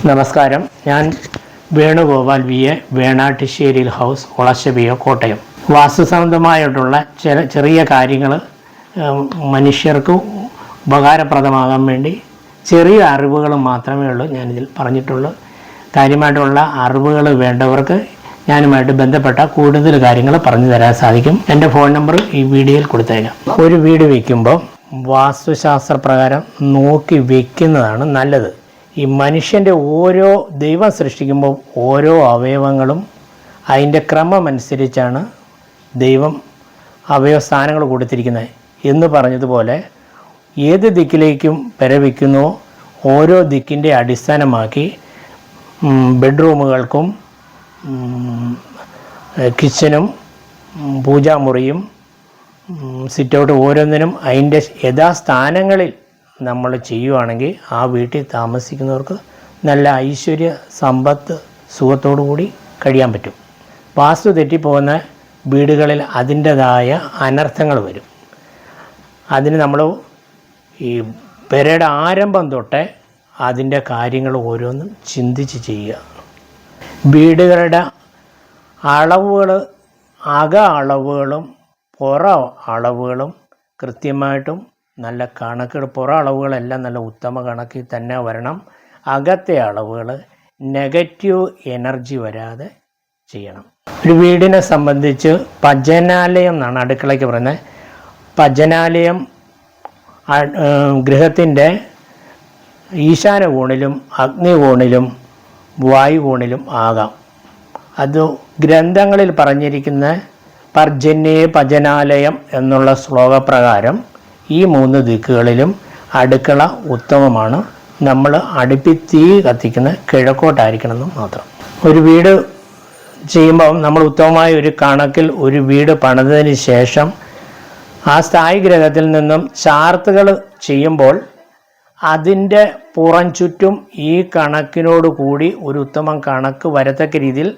നമസ്കാരം. ഞാൻ Venugopal V A, വേണാട്ടിശ്ശേരിയിൽ ഹൗസ്, ഒളശ്ശേരി, കോട്ടയം. വാസ്തുസംബന്ധമായിട്ടുള്ള ചെറിയ കാര്യങ്ങൾ മനുഷ്യർക്ക് ഉപകാരപ്രദമാകാൻ വേണ്ടി ചെറിയ അറിവുകൾ മാത്രമേ ഉള്ളൂ ഞാനിതിൽ പറഞ്ഞിട്ടുള്ളൂ. കാര്യമായിട്ടുള്ള അറിവുകൾ വേണ്ടവർക്ക് ഞാനുമായിട്ട് ബന്ധപ്പെട്ട കൂടുതൽ കാര്യങ്ങൾ പറഞ്ഞു തരാൻ സാധിക്കും. എൻ്റെ ഫോൺ നമ്പർ ഈ വീഡിയോയിൽ കൊടുത്തേക്കാം. ഒരു വീട് വയ്ക്കുമ്പോൾ വാസ്തുശാസ്ത്രപ്രകാരം നോക്കി വയ്ക്കുന്നതാണ് നല്ലത്. ഈ മനുഷ്യൻ്റെ ദൈവം സൃഷ്ടിക്കുമ്പോൾ ഓരോ അവയവങ്ങളും അതിൻ്റെ ക്രമമനുസരിച്ചാണ് ദൈവം അവയവസ്ഥാനങ്ങൾ കൊടുത്തിരിക്കുന്നത് എന്ന് പറഞ്ഞതുപോലെ ഏത് ദിക്കിലേക്കും വയ്ക്കുന്നോ ഓരോ ദിക്കിൻ്റെ അടിസ്ഥാനമാക്കി ബെഡ്റൂമുകൾക്കും കിച്ചനും പൂജാമുറിയും സിറ്റൗട്ട് ഓരോന്നിനും അതിൻ്റെ യഥാസ്ഥാനങ്ങളിൽ നമ്മൾ ചെയ്യുവാണെങ്കിൽ ആ വീട്ടിൽ താമസിക്കുന്നവർക്ക് നല്ല ഐശ്വര്യ സമ്പത്ത് സുഖത്തോടു കൂടി കഴിയാൻ പറ്റും. വാസ്തു തെറ്റിപ്പോകുന്ന വീടുകളിൽ അതിൻ്റെതായ അനർത്ഥങ്ങൾ വരും. അതിന് നമ്മൾ ഈ പെരയുടെ ആരംഭം തൊട്ടേ അതിൻ്റെ കാര്യങ്ങൾ ഓരോന്നും ചിന്തിച്ച് ചെയ്യുക. വീടുകളുടെ അളവുകൾ, അക അളവുകളും പുറ അളവുകളും കൃത്യമായിട്ടും നല്ല കണക്കുകൾ, പുറ അളവുകളെല്ലാം നല്ല ഉത്തമ കണക്കിൽ തന്നെ വരണം. അകത്തെ അളവുകൾ നെഗറ്റീവ് എനർജി വരാതെ ചെയ്യണം. ഒരു വീടിനെ സംബന്ധിച്ച് ഭജനാലയം എന്നാണ് അടുക്കളയ്ക്ക് പറയുന്നത്. ഭജനാലയം ഗൃഹത്തിൻ്റെ ഈശാന കോണിലും അഗ്നികോണിലും വായുകോണിലും ആകാം. അത് ഗ്രന്ഥങ്ങളിൽ പറഞ്ഞിരിക്കുന്ന പർജന്യേ ഭജനാലയം എന്നുള്ള ശ്ലോകപ്രകാരം ഈ 3 ദിക്കുകളിലും അടുക്കള ഉത്തമമാണ്. നമ്മൾ അടുപ്പിൽ തീ കത്തിക്കുന്ന കിഴക്കോട്ടായിരിക്കണമെന്ന് മാത്രം. ഒരു വീട് ചെയ്യുമ്പോൾ നമ്മൾ ഉത്തമമായ ഒരു കണക്കിൽ ഒരു വീട് പണിതതിന് ശേഷം ആ സ്ഥായി ഗ്രഹത്തിൽ നിന്നും ചാർത്തുകൾ ചെയ്യുമ്പോൾ അതിൻ്റെ പുറം ചുറ്റും ഈ കണക്കിനോട് കൂടി ഒരു ഉത്തമം കണക്ക് വരത്തക്ക രീതിയിൽ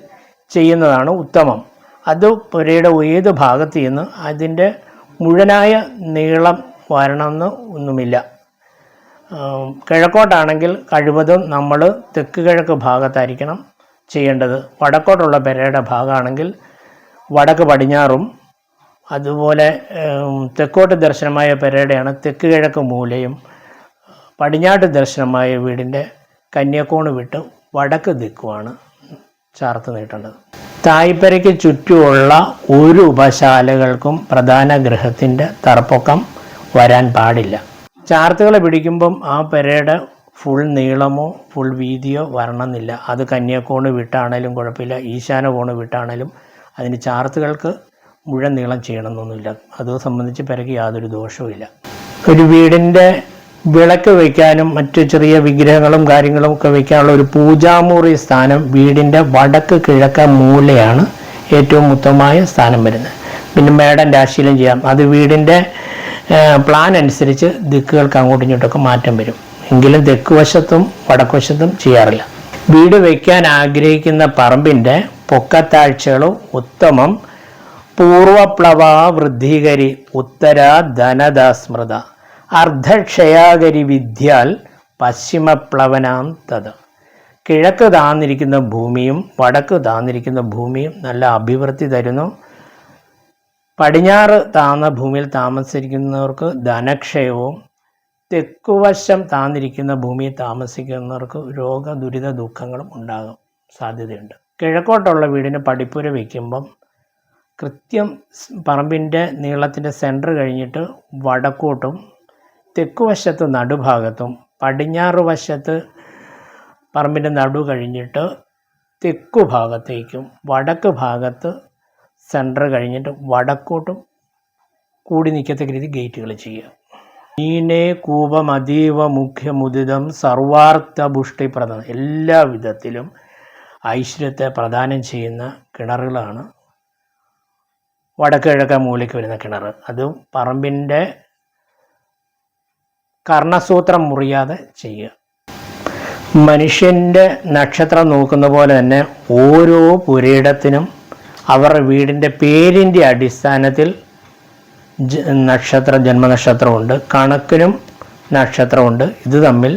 ചെയ്യുന്നതാണ് ഉത്തമം. അത് പുരയുടെ ഏത് ഭാഗത്ത് നിന്ന് അതിൻ്റെ മുഴുവനായ നീളം വരണമെന്ന് ഒന്നുമില്ല. കിഴക്കോട്ടാണെങ്കിൽ കഴിവതും നമ്മൾ തെക്ക് കിഴക്ക് ഭാഗത്തായിരിക്കണം ചെയ്യേണ്ടത്. വടക്കോട്ടുള്ള പെരയുടെ ഭാഗമാണെങ്കിൽ വടക്ക് പടിഞ്ഞാറും, അതുപോലെ തെക്കോട്ട് ദർശനമായ പെരയുടെയാണ് തെക്ക് കിഴക്ക് മൂലയും, പടിഞ്ഞാട്ട് ദർശനമായ വീടിൻ്റെ കന്യാകോണ് വിട്ട് വടക്ക് ദിക്കുമാണ് ചാർത്ത് നീട്ടേണ്ടത്. തായ്പരയ്ക്ക് ചുറ്റുമുള്ള ഒരു ഉപശാലകൾക്കും പ്രധാന ഗൃഹത്തിൻ്റെ തറപ്പൊക്കം വരാൻ പാടില്ല. ചാർത്തുകൾ പിടിക്കുമ്പം ആ പെരയുടെ ഫുൾ നീളമോ ഫുൾ വീതിയോ വരണമെന്നില്ല. അത് കന്യാകോണ് വിട്ടാണേലും കുഴപ്പമില്ല, ഈശാന കോണ് വിട്ടാണേലും അതിന് ചാർത്തുകൾക്ക് മുഴുവൻ നീളം ചെയ്യണമെന്നൊന്നുമില്ല. അത് സംബന്ധിച്ച് പെരയ്ക്ക് യാതൊരു ദോഷവുമില്ല. ഒരു വീടിൻ്റെ വിളക്ക് വയ്ക്കാനും മറ്റു ചെറിയ വിഗ്രഹങ്ങളും കാര്യങ്ങളും ഒക്കെ വയ്ക്കാനുള്ള ഒരു പൂജാമുറി സ്ഥാനം വീടിൻ്റെ വടക്ക് കിഴക്ക് മൂലയാണ് ഏറ്റവും ഉത്തമമായ സ്ഥാനം വരുന്നത്. പിന്നെ മേടൻ രാശിയിലും ചെയ്യാം. അത് വീടിൻ്റെ പ്ലാൻ അനുസരിച്ച് ദിക്കുകൾക്ക് അങ്ങോട്ടും ഇങ്ങോട്ടൊക്കെ മാറ്റം വരും. എങ്കിലും തെക്ക് വശത്തും വടക്കുവശത്തും ചെയ്യാറില്ല. വീട് വയ്ക്കാൻ ആഗ്രഹിക്കുന്ന പറമ്പിൻ്റെ പൊക്കത്താഴ്ചകളും ഉത്തമം പൂർവപ്ലവ വൃദ്ധികരി ഉത്തര ധനദാസ്മൃത അർദ്ധക്ഷയാകരി വിദ്യാൽ പശ്ചിമപ്ലവനാം തത്. കിഴക്ക് താന്നിരിക്കുന്ന ഭൂമിയും വടക്ക് താന്നിരിക്കുന്ന ഭൂമിയും നല്ല അഭിവൃദ്ധി തരുന്നു. പടിഞ്ഞാറ് താന്ന ഭൂമിയിൽ താമസിക്കുന്നവർക്ക് ധനക്ഷയവും, തെക്കുവശം താന്നിരിക്കുന്ന ഭൂമിയിൽ താമസിക്കുന്നവർക്ക് രോഗ ദുരിത ദുഃഖങ്ങളും ഉണ്ടാകാൻ സാധ്യതയുണ്ട്. കിഴക്കോട്ടുള്ള വീടിന് പടിപ്പുര വയ്ക്കുമ്പം കൃത്യം പറമ്പിൻ്റെ നീളത്തിൻ്റെ സെൻറ്റർ കഴിഞ്ഞിട്ട് വടക്കോട്ടും, തെക്കുവശത്ത് നടുഭാഗത്തും, പടിഞ്ഞാറ് വശത്ത് പറമ്പിൻ്റെ നടു കഴിഞ്ഞിട്ട് തെക്കു ഭാഗത്തേക്കും, വടക്ക് ഭാഗത്ത് സെൻറ്റർ കഴിഞ്ഞിട്ട് വടക്കോട്ടും കൂടി നിൽക്കത്തക്ക രീതി ഗേറ്റുകൾ ചെയ്യുക. മീനെ കൂപം അതീവ മുഖ്യമുദിതം സർവാർത്ഥ പുഷ്ടിപ്രദം. എല്ലാ വിധത്തിലും ഐശ്വര്യത്തെ പ്രദാനം ചെയ്യുന്ന കിണറുകളാണ് വടക്ക് കിഴക്ക് മൂലയ്ക്ക് വരുന്ന കിണർ. അത് പറമ്പിൻ്റെ കർണസൂത്രം മുറിയാതെ ചെയ്യുക. മനുഷ്യൻ്റെ നക്ഷത്രം നോക്കുന്ന പോലെ തന്നെ ഓരോ പുരയിടത്തിനും അവരുടെ വീടിൻ്റെ പേരിൻ്റെ അടിസ്ഥാനത്തിൽ ജന്മനക്ഷത്രമുണ്ട്, കണക്കിനും നക്ഷത്രമുണ്ട്. ഇത് തമ്മിൽ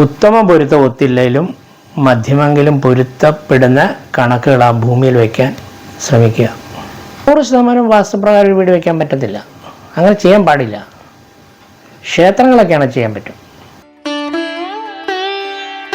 ഉത്തമ പൊരുത്തം ഒത്തില്ലെങ്കിലും മധ്യമെങ്കിലും പൊരുത്തപ്പെടുന്ന കണക്കുകൾ ആ ഭൂമിയിൽ വയ്ക്കാൻ ശ്രമിക്കുക. 100% വാസ്തുപ്രകാരം ഒരു വീട് വയ്ക്കാൻ പറ്റത്തില്ല, അങ്ങനെ ചെയ്യാൻ പാടില്ല. ക്ഷേത്രങ്ങളൊക്കെയാണ് ചെയ്യാൻ പറ്റും.